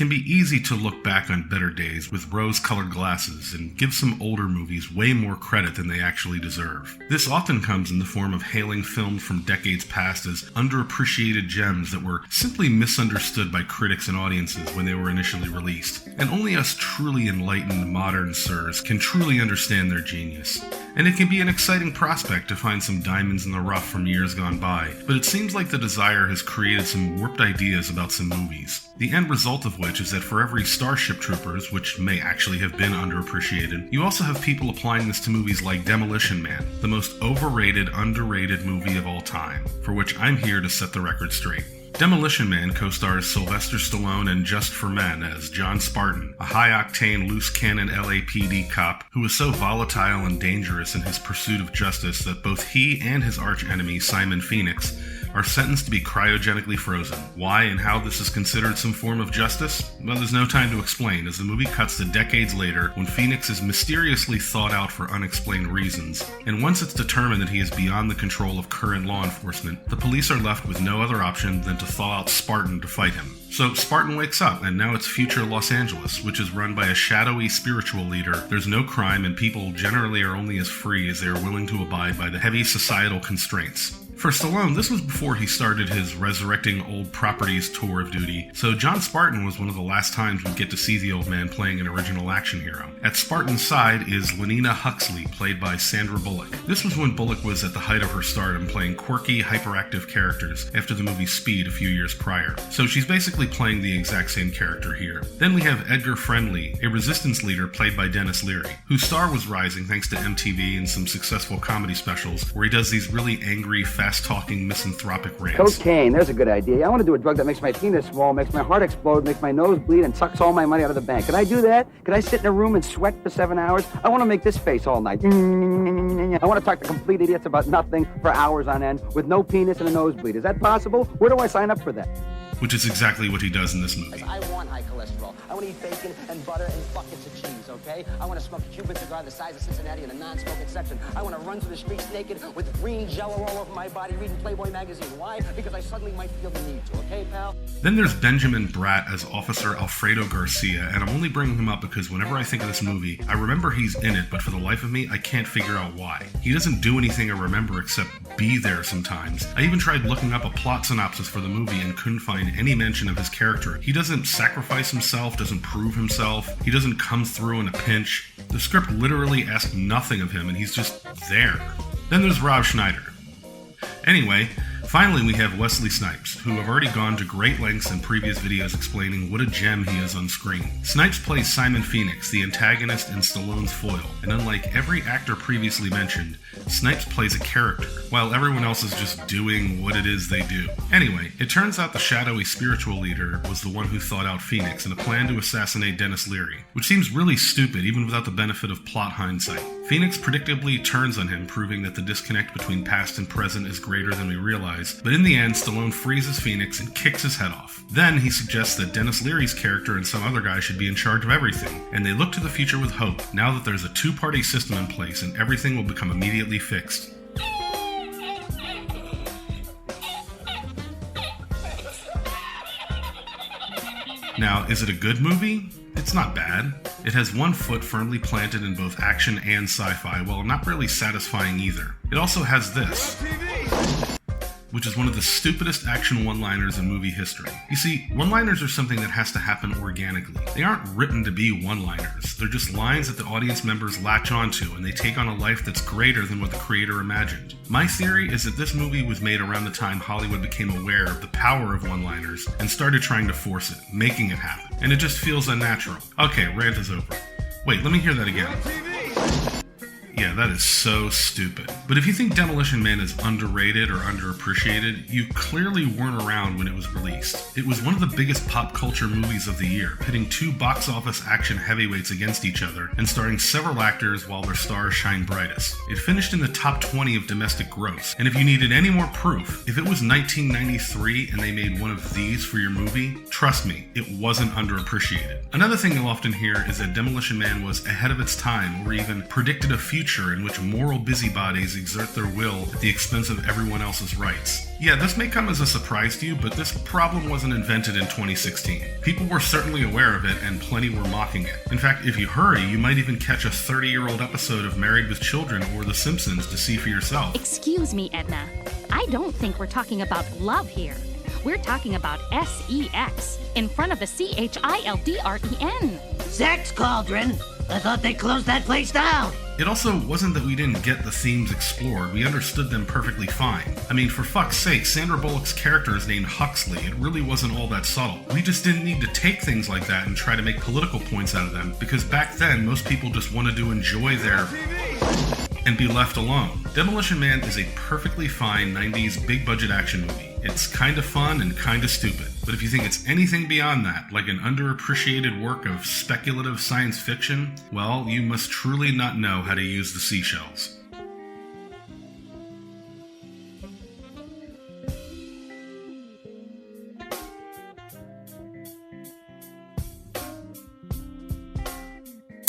can be easy to look back on better days with rose-colored glasses and give some older movies way more credit than they actually deserve. This often comes in the form of hailing films from decades past as underappreciated gems that were simply misunderstood by critics and audiences when they were initially released. And only us truly enlightened modern sirs can truly understand their genius. And it can be an exciting prospect to find some diamonds in the rough from years gone by, but it seems like the desire has created some warped ideas about some movies. The end result of which is that for every Starship Troopers, which may actually have been underappreciated, you also have people applying this to movies like Demolition Man, the most overrated, underrated movie of all time, for which I'm here to set the record straight. Demolition Man co-stars Sylvester Stallone and Just for Men as John Spartan, a high-octane, loose-cannon LAPD cop who is so volatile and dangerous in his pursuit of justice that both he and his arch-enemy, Simon Phoenix, are sentenced to be cryogenically frozen. Why and how this is considered some form of justice? Well, there's no time to explain, as the movie cuts to decades later when Phoenix is mysteriously thawed out for unexplained reasons. And once it's determined that he is beyond the control of current law enforcement, the police are left with no other option than to thaw out Spartan to fight him. So Spartan wakes up, and now it's future Los Angeles, which is run by a shadowy spiritual leader. There's no crime, and people generally are only as free as they are willing to abide by the heavy societal constraints. For Stallone, this was before he started his resurrecting old properties tour of duty, so John Spartan was one of the last times we'd get to see the old man playing an original action hero. At Spartan's side is Lenina Huxley, played by Sandra Bullock. This was when Bullock was at the height of her stardom, playing quirky, hyperactive characters after the movie Speed a few years prior, so she's basically playing the exact same character here. Then we have Edgar Friendly, a resistance leader played by Dennis Leary, whose star was rising thanks to MTV and some successful comedy specials where he does these really angry, fast-talking, misanthropic rants. Cocaine, there's a good idea. I want to do a drug that makes my penis small, makes my heart explode, makes my nose bleed, and sucks all my money out of the bank. Could I do that? Could I sit in a room and sweat for 7 hours? I want to make this face all night. I want to talk to complete idiots about nothing for hours on end with no penis and a nosebleed. Is that possible? Where do I sign up for that? Which is exactly what he does in this movie. I want high cholesterol. I want to eat bacon and butter and buckets of cheese, okay? I want to smoke a Cuban cigar the size of Cincinnati in a non-smoking section. I want to run through the streets naked with green jello all over my body reading Playboy magazine. Why? Because I suddenly might feel the need to, okay, pal? Then there's Benjamin Bratt as Officer Alfredo Garcia, and I'm only bringing him up because whenever I think of this movie, I remember he's in it, but for the life of me, I can't figure out why. He doesn't do anything I remember except be there sometimes. I even tried looking up a plot synopsis for the movie and couldn't find any mention of his character. He doesn't sacrifice himself, doesn't prove himself, he doesn't come through in a pinch. The script literally asks nothing of him and he's just there. Then there's Rob Schneider. Anyway, finally we have Wesley Snipes, who have already gone to great lengths in previous videos explaining what a gem he is on screen. Snipes plays Simon Phoenix, the antagonist and Stallone's foil, and unlike every actor previously mentioned, Snipes plays a character, while everyone else is just doing what it is they do. Anyway, it turns out the shadowy spiritual leader was the one who thought out Phoenix in a plan to assassinate Dennis Leary, which seems really stupid even without the benefit of plot hindsight. Phoenix predictably turns on him, proving that the disconnect between past and present is greater than we realize, but in the end, Stallone freezes Phoenix and kicks his head off. Then he suggests that Dennis Leary's character and some other guy should be in charge of everything, and they look to the future with hope, now that there's a two-party system in place and everything will become immediately fixed. Now, is it a good movie? It's not bad. It has one foot firmly planted in both action and sci-fi, while not really satisfying either. It also has this, which is one of the stupidest action one-liners in movie history. You see, one-liners are something that has to happen organically. They aren't written to be one-liners. They're just lines that the audience members latch onto, and they take on a life that's greater than what the creator imagined. My theory is that this movie was made around the time Hollywood became aware of the power of one-liners and started trying to force it, making it happen. And it just feels unnatural. Okay, rant is over. Wait, let me hear that again. Yeah, that is so stupid. But if you think Demolition Man is underrated or underappreciated, you clearly weren't around when it was released. It was one of the biggest pop culture movies of the year, pitting two box office action heavyweights against each other, and starring several actors while their stars shine brightest. It finished in the top 20 of domestic gross, and if you needed any more proof, if it was 1993 and they made one of these for your movie, trust me, it wasn't underappreciated. Another thing you'll often hear is that Demolition Man was ahead of its time, or even predicted a future picture in which moral busybodies exert their will at the expense of everyone else's rights. Yeah, this may come as a surprise to you, but this problem wasn't invented in 2016. People were certainly aware of it, and plenty were mocking it. In fact, if you hurry, you might even catch a 30-year-old episode of Married with Children or The Simpsons to see for yourself. Excuse me, Edna. I don't think we're talking about love here. We're talking about sex in front of a children. Sex cauldron? I thought they closed that place down. It also wasn't that we didn't get the themes explored, we understood them perfectly fine. I mean, for fuck's sake, Sandra Bullock's character is named Huxley. It really wasn't all that subtle. We just didn't need to take things like that and try to make political points out of them, because back then, most people just wanted to enjoy their and be left alone. Demolition Man is a perfectly fine 90s big-budget action movie. It's kinda fun and kinda stupid. But if you think it's anything beyond that, like an underappreciated work of speculative science fiction, well, you must truly not know how to use the seashells.